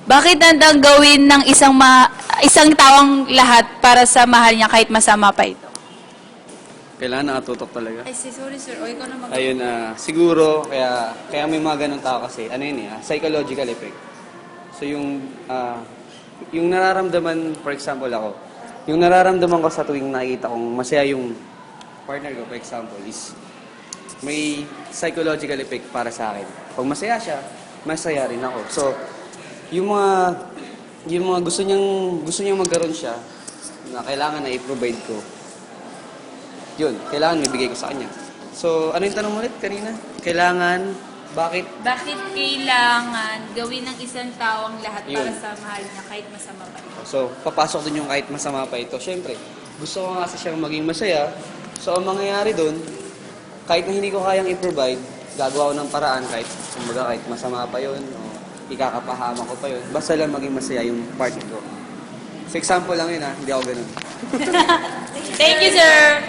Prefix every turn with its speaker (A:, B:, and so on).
A: Bakit handang gawin ng isang tawang lahat para sa mahal niya kahit masama pa ito?
B: Kailangan nakatutok talaga.
A: Ay, sorry sir. O, ikaw na mag-
B: Ayun, siguro, kaya may mga ganun tao kasi, ano yun psychological effect. So yung nararamdaman, for example ako, yung nararamdaman ko sa tuwing nakikita kong masaya yung partner ko, for example, is may psychological effect para sa akin. Pag masaya siya, masaya rin ako. So, yung mga gusto niyang magkaroon siya, na kailangan na i-provide ko, yun, kailangan ibigay ko sa kanya. So, ano yung tanong ulit kanina? Bakit?
A: Bakit kailangan gawin ng isang tawang lahat para
B: Yun.
A: sa mahal niya kahit masama pa ito?
B: So, papasok din yung kahit masama pa ito. Siyempre, gusto ko kasi siyang maging masaya. So, ang mangyayari doon, kahit na hindi ko kayang i-provide, gagawa ko ng paraan kahit masama pa yun, o ikakapahama ko pa yun. Basta lang maging masaya yung partner ko. So, example lang yun hindi ako ganun.
A: Thank you, sir!